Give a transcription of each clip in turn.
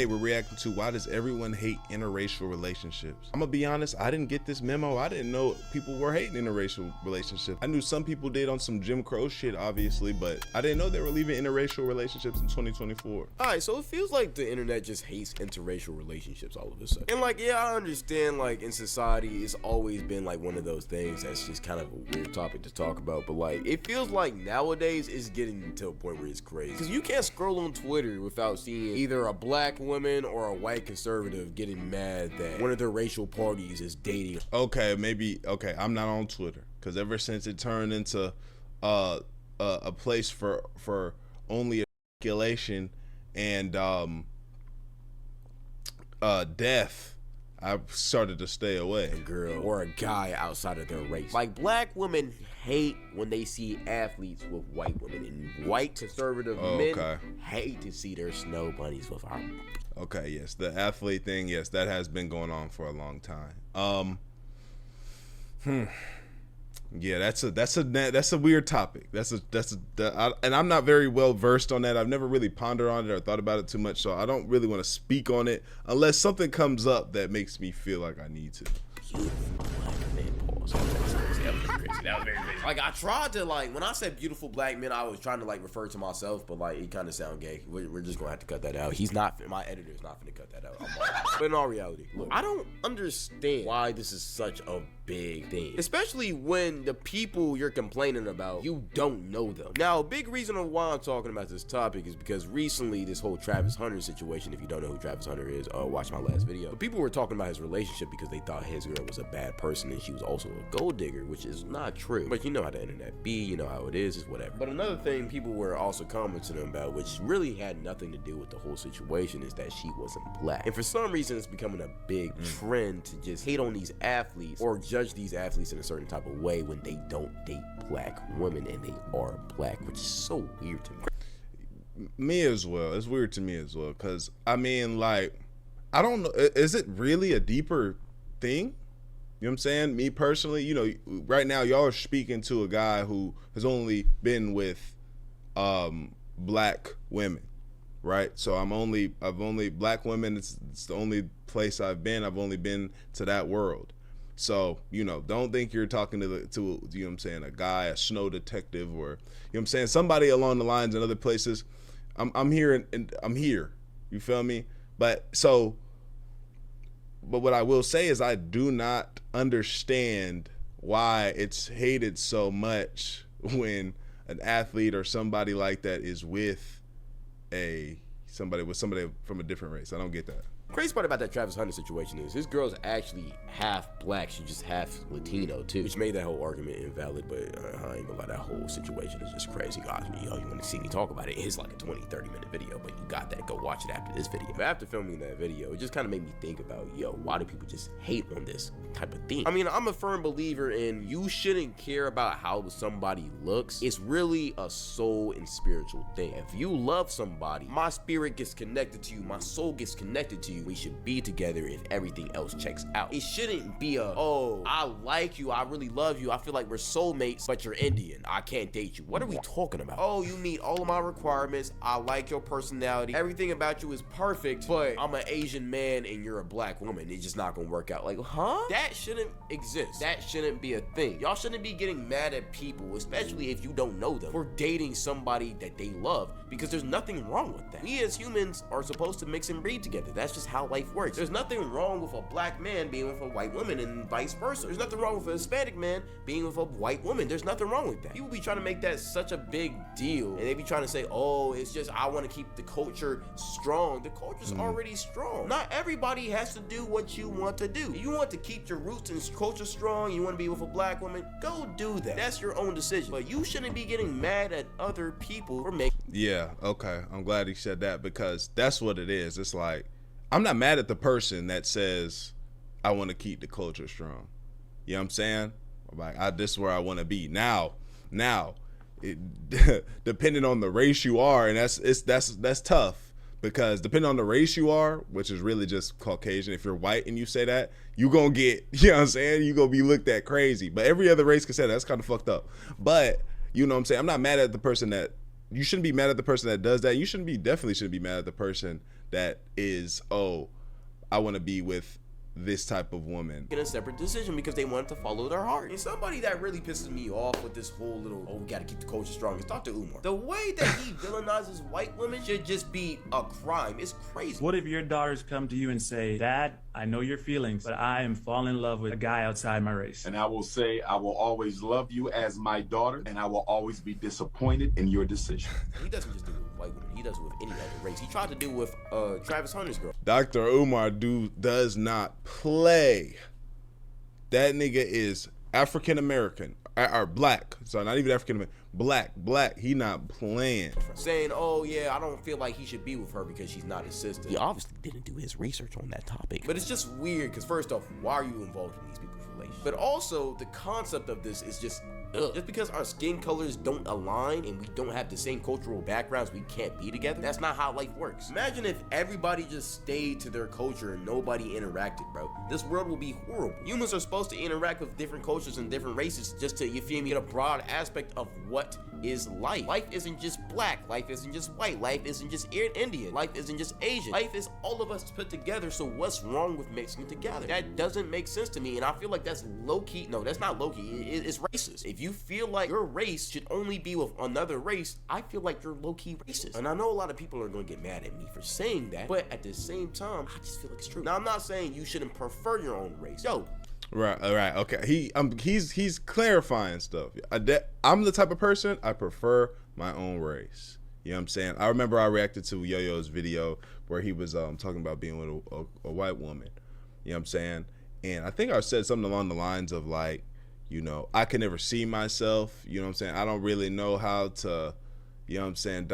today we're reacting to why does everyone hate interracial relationships. I'm gonna be honest, I didn't get this memo. I didn't know people were hating interracial relationships. I knew some people did on some Jim Crow shit, obviously, but I didn't know they were leaving interracial relationships in 2024. Alright, so it feels like the internet just hates interracial relationships all of a sudden. And like, yeah, I understand, like, in society, it's always been like one of those things that's just kind of a weird topic to talk about, but like, it feels like nowadays it's getting to a point where it's crazy. Because you can't scroll on Twitter without seeing either a black woman or a white conservative getting mad that one of their racial parties is dating. Okay, maybe, okay, I'm not on Twitter, because ever since it turned into a place for only speculation and death, I've started to stay away. A girl or a guy outside of their race. Like, black women hate when they see athletes with white women, and white conservative men hate to see their snow bunnies with our. Okay, yes, the athlete thing, yes, that has been going on for a long time. Yeah, that's a weird topic. And I'm not very well versed on that. I've never really pondered on it or thought about it too much, so I don't really want to speak on it unless something comes up that makes me feel like I need to. That was very crazy. Like, I tried to, like, when I said beautiful black men, I was trying to, like, refer to myself, but, like, it kind of sound gay. We're just gonna have to cut that out. He's not, my editor's not gonna cut that out. But in all reality, look, I don't understand why this is such a big thing, especially when the people you're complaining about, you don't know them. Now, a big reason of why I'm talking about this topic is because recently this whole Travis Hunter situation, if you don't know who Travis Hunter is, watch my last video. But people were talking about his relationship because they thought his girl was a bad person and she was also a gold digger, which is not true. But you know how the internet be, you know how it is whatever. But another thing people were also commenting about, which really had nothing to do with the whole situation, is that she wasn't black. And for some reason, it's becoming a big trend to just hate on these athletes or judge these athletes in a certain type of way when they don't date black women and they are black, which is so weird to me. Me as well. It's weird to me as well, because I mean, like, I don't know, is it really a deeper thing? You know what I'm saying? Me personally, you know, right now y'all are speaking to a guy who has only been with black women, right? So I've only black women, it's the only place I've only been to that world. So, you know, don't think you're talking to you know what I'm saying, a guy, a snow detective, or, you know what I'm saying, somebody along the lines in other places. I'm here and I'm here. You feel me? But what I will say is I do not understand why it's hated so much when an athlete or somebody like that is with somebody from a different race. I don't get that. Crazy part about that Travis Hunter situation is his girl's actually half black. She's just half Latino too, which made that whole argument invalid. But I ain't gonna lie, that whole situation is just crazy. Guys, you want to see me talk about it? It's like a 20-30 minute video, but you got that. Go watch it after this video. But after filming that video, it just kind of made me think about, why do people just hate on this type of thing? I mean, I'm a firm believer in you shouldn't care about how somebody looks. It's really a soul and spiritual thing. If you love somebody, my spirit gets connected to you, my soul gets connected to you. We should be together if everything else checks out. It shouldn't be oh, I like you, I really love you, I feel like we're soulmates, but you're Indian, I can't date you. What are we talking about? Oh, you meet all of my requirements, I like your personality, everything about you is perfect, but I'm an Asian man and you're a black woman. It's just not gonna work out. Like, huh? That shouldn't exist. That shouldn't be a thing. Y'all shouldn't be getting mad at people, especially if you don't know them, for dating somebody that they love, because there's nothing wrong with that. We as humans are supposed to mix and breed together. That's just how life works. There's nothing wrong with a black man being with a white woman and vice versa. There's nothing wrong with a Hispanic man being with a white woman. There's nothing wrong with that. People be trying to make that such a big deal, and they be trying to say, oh, it's just I want to keep the culture strong. The culture's already strong. Not everybody has to do what you want to do. If you want to keep your roots and culture strong, you want to be with a black woman, go do that. That's your own decision. But you shouldn't be getting mad at other people for making. Yeah, okay. I'm glad he said that, because that's what it is. It's like, I'm not mad at the person that says, I want to keep the culture strong. You know what I'm saying? Like, this is where I want to be. Now, depending on the race you are, and that's tough, because depending on the race you are, which is really just Caucasian, if you're white and you say that, you gonna get, you know what I'm saying? You gonna be looked at crazy. But every other race can say that. That's kind of fucked up. But, you know what I'm saying? I'm not mad at the person that you shouldn't be mad at the person that does that. You definitely shouldn't be mad at the person that is, oh, I want to be with this type of woman in a separate decision because they wanted to follow their heart. And somebody that really pisses me off with this whole little, oh, we gotta keep the culture strong, is Dr. Umar. The way that he villainizes white women should just be a crime. It's crazy. What if your daughters come to you and say, Dad, I know your feelings, but I am falling in love with a guy outside my race? And I will say, I will always love you as my daughter, and I will always be disappointed in your decision. He doesn't just do it with white women. He does it with any other race. He tried to do it with Travis Hunter's girl. Dr. Umar does not play. That nigga is African American or black. So not even African American. Black. He not playing. Saying, oh yeah, I don't feel like he should be with her because she's not his sister. He obviously didn't do his research on that topic. But it's just weird because first off, why are you involved in these people's relations? But also the concept of this is just just because our skin colors don't align and we don't have the same cultural backgrounds, we can't be together. That's not how life works. Imagine if everybody just stayed to their culture and nobody interacted, bro. This world will be horrible. Humans are supposed to interact with different cultures and different races just to, you feel me, get a broad aspect of what is life. Life isn't just black. Life isn't just white. Life isn't just Indian. Life isn't just Asian. Life is all of us put together, so what's wrong with mixing together? That doesn't make sense to me, and I feel like that's low-key. No, that's not low-key. It's racist. If you feel like your race should only be with another race, I feel like you're low-key racist. And I know a lot of people are going to get mad at me for saying that, but at the same time, I just feel like it's true. Now, I'm not saying you shouldn't prefer your own race. Yo, Right, okay. He's clarifying stuff. I'm the type of person, I prefer my own race. You know what I'm saying? I remember I reacted to Yo-Yo's video where he was talking about being with a white woman. You know what I'm saying? And I think I said something along the lines of like, you know, I can never see myself. You know what I'm saying? I don't really know how to, you know what I'm saying,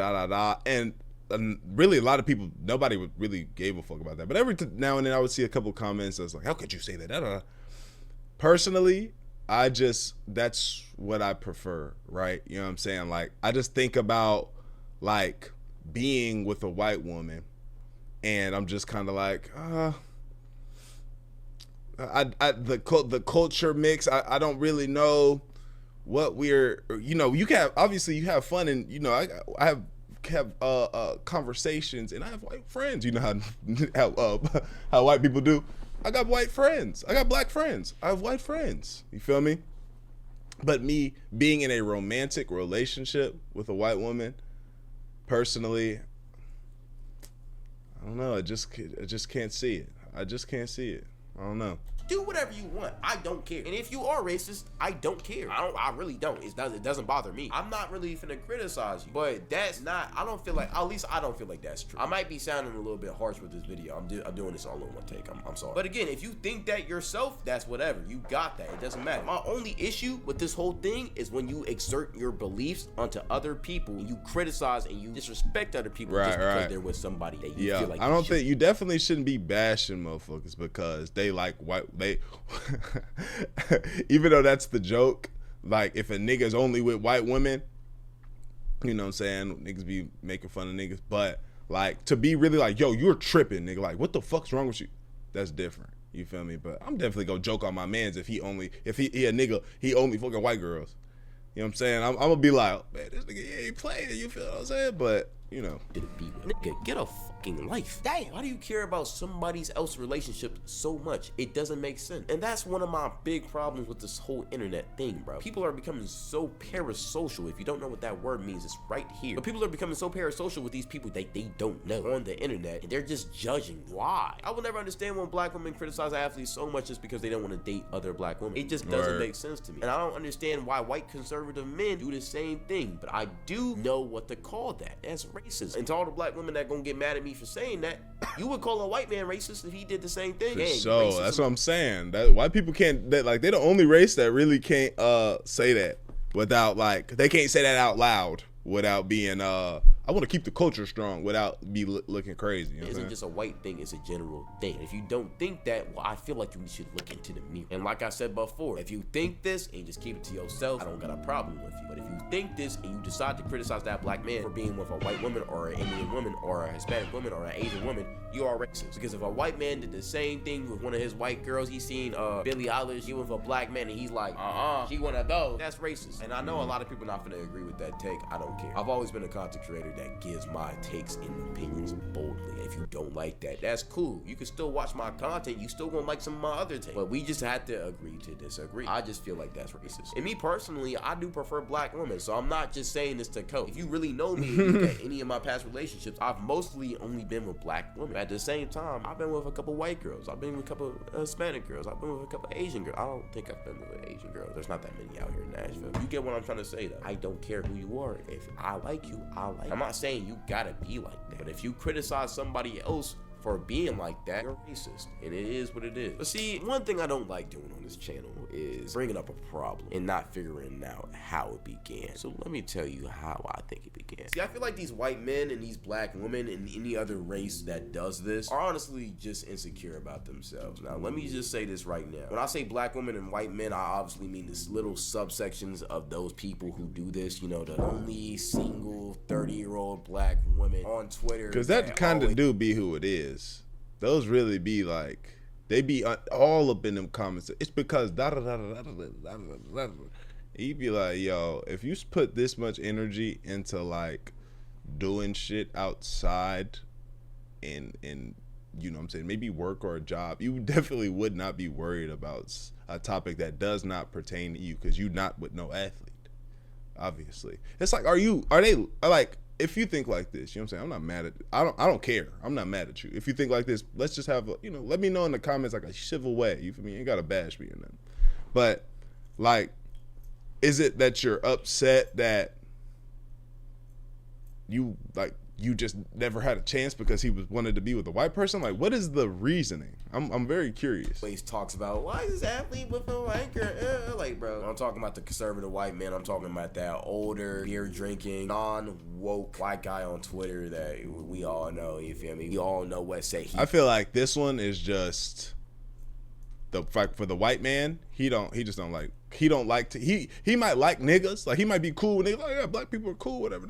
And really a lot of people, nobody really gave a fuck about that. But every now and then I would see a couple comments that's like, how could you say that? Personally, that's what I prefer, right? You know what I'm saying? Like, I just think about like being with a white woman and I'm just kind of like, the culture mix, I don't really know what we're, you know, you have fun and, you know, I have conversations and I have white friends, you know how white people do. I got white friends. I got black friends. I have white friends. You feel me? But me being in a romantic relationship with a white woman, personally, I don't know. I just can't see it. I just can't see it. I don't know. Do whatever you want. I don't care. And if you are racist, I don't care. I really don't. It doesn't bother me. I'm not really finna criticize you. But that's not, I don't feel like, at least I don't feel like that's true. I might be sounding a little bit harsh with this video. I'm doing this all in one take. I'm sorry. But again, if you think that yourself, that's whatever. You got that. It doesn't matter. My only issue with this whole thing is when you exert your beliefs onto other people and you criticize and you disrespect other people just because they're with somebody that you feel like I don't think you definitely shouldn't be bashing motherfuckers because they like white. Even though that's the joke, like if a nigga's only with white women, you know what I'm saying, niggas be making fun of niggas, but like to be really like, yo, you're tripping, nigga, like what the fuck's wrong with you? That's different. You feel me? But I'm definitely gonna joke on my mans if he a nigga, he only fucking white girls. You know what I'm saying? I'm gonna be like, man, this nigga, he ain't playing, you feel what I'm saying? But you know, nigga, get a fucking life. Damn, why do you care about somebody else's relationship so much? It doesn't make sense. And that's one of my big problems with this whole internet thing, bro. People are becoming so parasocial. If you don't know what that word means, it's right here. But people are becoming so parasocial with these people that they don't know on the internet, and they're just judging. Why? I will never understand when black women criticize athletes so much just because they don't want to date other black women. It just doesn't make sense to me. And I don't understand why white conservative men do the same thing. But I do know what to call that. That's racist. And to all the black women that gonna get mad at me for saying that, you would call a white man racist if he did the same thing. So that's what I'm saying. That white people can't. They're the only race that really can't say that without like they can't say that out loud without being. I'm I want to keep the culture strong without me looking crazy. You know It isn't just a white thing, it's a general thing. If you don't think that, well, I feel like you should look into the mirror. And like I said before, if you think this and you just keep it to yourself, I don't got a problem with you. But if you think this and you decide to criticize that black man for being with a white woman or an Indian woman or a Hispanic woman or an Asian woman, you are racist. Because if a white man did the same thing with one of his white girls, he's seen Billie Eilish, he with a black man, and he's like, she one of those. That's racist. And I know a lot of people not gonna agree with that take. I don't care. I've always been a content creator that gives my takes and opinions boldly. If you don't like that, that's cool. You can still watch my content. You still gonna like some of my other takes. But we just had to agree to disagree. I just feel like that's racist. And me personally, I do prefer black women. So I'm not just saying this to cope. If you really know me and you look at any of my past relationships, I've mostly only been with black women. At the same time, I've been with a couple white girls. I've been with a couple Hispanic girls. I've been with a couple Asian girls. I don't think I've been with an Asian girl. There's not that many out here in Nashville. You get what I'm trying to say though. I don't care who you are. If I like you, I like you. I'm not saying you gotta be like that. But if you criticize somebody else for being like that, you're racist. And it is what it is. But see, one thing I don't like doing on this channel is bringing up a problem and not figuring out how it began. So let me tell you how I think it began. See, I feel like these white men and these black women and any other race that does this are honestly just insecure about themselves. Now, let me just say this right now. When I say black women and white men, I obviously mean this little subsections of those people who do this. You know, the only single 30-year-old black women on Twitter. Because that kind of do be who it is. Those really be like, they be all up in them comments. It's because you be like, yo, if you put this much energy into like doing shit outside and you know what I'm saying, maybe work or a job, you definitely would not be worried about a topic that does not pertain to you, because you're not with no athlete, obviously. It's like, are they like, if you think like this, you know what I'm saying, I'm not mad at, I don't care. I'm not mad at you. If you think like this, let's just have a, you know, let me know in the comments like a civil way. You feel me? You ain't gotta bash me or nothing. But like, is it that you're upset that you just never had a chance because he wanted to be with a white person? Like, what is the reasoning? I'm very curious. Always talks about, why is this athlete with a white girl? Like, bro, I'm talking about the conservative white man. I'm talking about that older, beer drinking, non-woke white guy on Twitter that we all know. You feel me? We all know what say he. I feel like this one is just the fact for the white man. He might like niggas. Like, he might be cool with niggas. Like, yeah, black people are cool, whatever.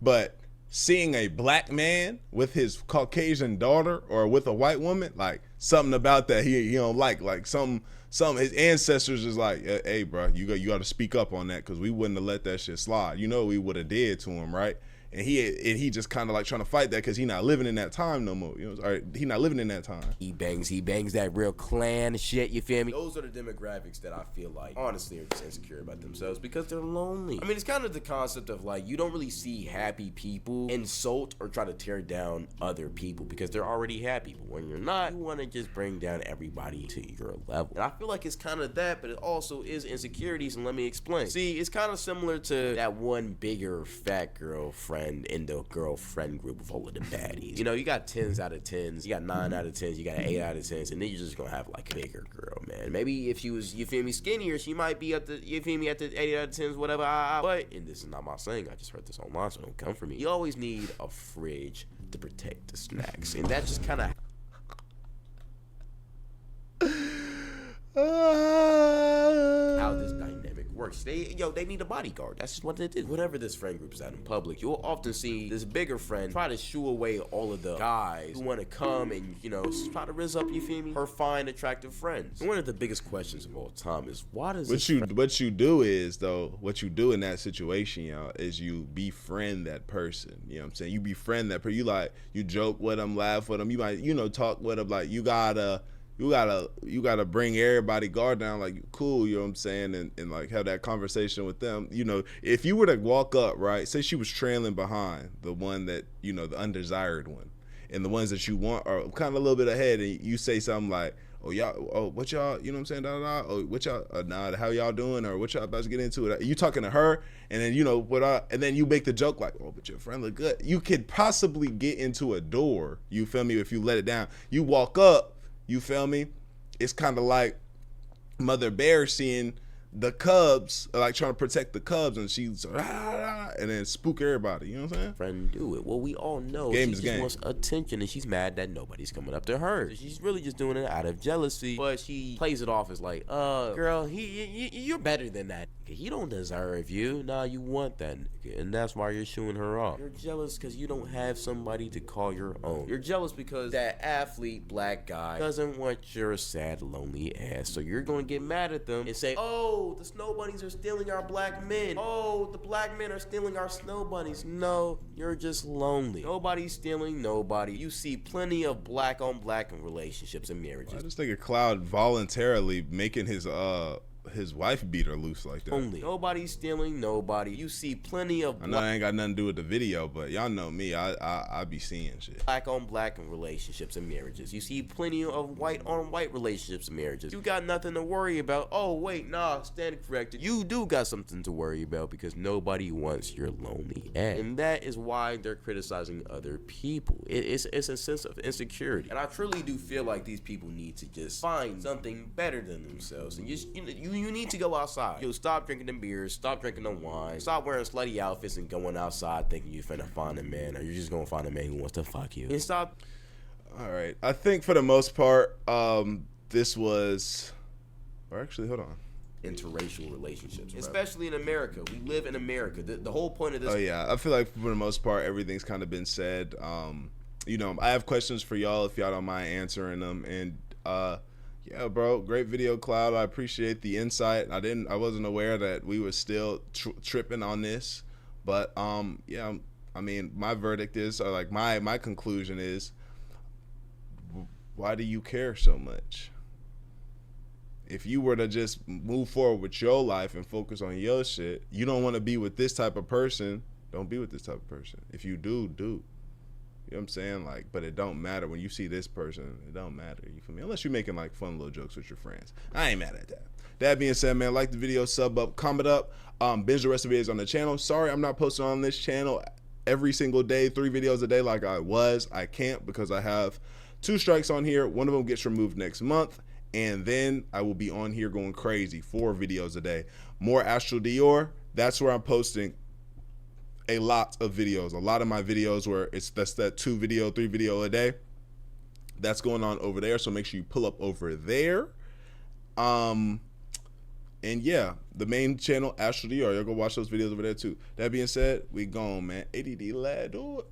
But seeing a black man with his Caucasian daughter or with a white woman, like, something about that he don't like some his ancestors is like, hey bro, you got to speak up on that, because we wouldn't have let that shit slide. You know, we would have did to him, right? And he just kind of like trying to fight that because he not living in that time no more. You know, he not living in that time. He bangs that real clan shit. You feel me? Those are the demographics that I feel like honestly are just insecure about themselves because they're lonely. I mean, it's kind of the concept of like, you don't really see happy people insult or try to tear down other people because they're already happy. But when you're not, you want to just bring down everybody to your level. And I feel like it's kind of that, but it also is insecurities. And let me explain. See, it's kind of similar to that one bigger fat girlfriend in the girlfriend group of all of the baddies. You know, you got 10s out of 10s, you got 9 out of 10s, you got 8 out of 10s, and then you're just gonna have like a bigger girl, man. Maybe if she was, you feel me, skinnier, she might be at the, you feel me, at the 8 out of 10s, whatever. But, and this is not my saying, I just heard this online, so don't come for me. You always need a fridge to protect the snacks, and that just kind of how this dynamic works. They need a bodyguard. That's just what it is. Whenever this friend group is out in public, you'll often see this bigger friend try to shoo away all of the guys who want to come and, you know, try to rizz up, you feel me, her fine, attractive friends. And one of the biggest questions of all time is, why does what you do in that situation, y'all, is you befriend that person. You know what I'm saying? You befriend that person. You joke with them, laugh with them. You might, you know, talk with them. Like, you gotta bring everybody guard down, like, cool, you know what I'm saying, and like have that conversation with them. You know, if you were to walk up, right, say she was trailing behind the one that, you know, the undesired one, and the ones that you want are kind of a little bit ahead, and you say something like, what y'all, you know what I'm saying, what y'all, how y'all doing, or what y'all about to get into it. You talking to her, and then, you know, and then you make the joke like, oh, but your friend look good. You could possibly get into a door, you feel me, if you let it down. You walk up, you feel me? It's kind of like Mother Bear seeing the Cubs, like trying to protect the Cubs, and she's and then spook everybody. You know what I'm saying? Friend do it. Well, we all know Game she is just game. wants attention, and she's mad that nobody's coming up to her. So she's really just doing it out of jealousy, but she plays it off as like, girl, you're better than that. He don't deserve you. Nah, you want that nigga, and that's why you're shooing her off. You're jealous because you don't have somebody to call your own. You're jealous because that athlete black guy doesn't want your sad, lonely ass. So you're going to get mad at them and say, oh, the snow bunnies are stealing our black men. Oh, the black men are stealing our snow bunnies. No, you're just lonely. Nobody's stealing nobody. You see plenty of black on black relationships and marriages. I just think a Cloud voluntarily making his wife beater loose like that. Only. Nobody's stealing nobody. You see plenty of I know I ain't got nothing to do with the video, but y'all know me. I be seeing shit. black on black relationships and marriages. You see plenty of white on white relationships and marriages. You got nothing to worry about. Oh wait, nah, stand corrected. You do got something to worry about because nobody wants your lonely ass. And that is why they're criticizing other people. It's a sense of insecurity. And I truly do feel like these people need to just find something better than themselves. And you need to go outside. Yo, stop drinking them beers, stop drinking them wine, stop wearing slutty outfits and going outside thinking you're finna find a man, or you're just gonna find a man who wants to fuck you. And stop. All right. I think for the most part, this was, or actually, hold on. Interracial relationships, especially in America. We live in America. The whole point of this. Oh yeah, I feel like for the most part, everything's kind of been said. You know, I have questions for y'all if y'all don't mind answering them. And yeah, bro, great video, Cloud. I appreciate the insight. I wasn't aware that we were still tripping on this, but yeah, I mean, my verdict is, or like my conclusion is, why do you care so much? If you were to just move forward with your life and focus on your shit, you don't want to be with this type of person, don't be with this type of person. If you do. You know what I'm saying? Like, but it don't matter when you see this person. It don't matter. You feel me? Unless you're making like fun little jokes with your friends. I ain't mad at that. That being said, man, like the video, sub up, comment up, binge the rest of the videos on the channel. Sorry, I'm not posting on this channel every single day, 3 videos a day like I was. I can't because I have 2 strikes on here. One of them gets removed next month, and then I will be on here going crazy, 4 videos a day. More Astral Dior. That's where I'm posting a lot of videos. A lot of my videos where that's that 2 video, 3 video a day. That's going on over there. So make sure you pull up over there. And yeah, the main channel, Astral Dior. Y'all go watch those videos over there too. That being said, we gone, man. ADD lad, do it.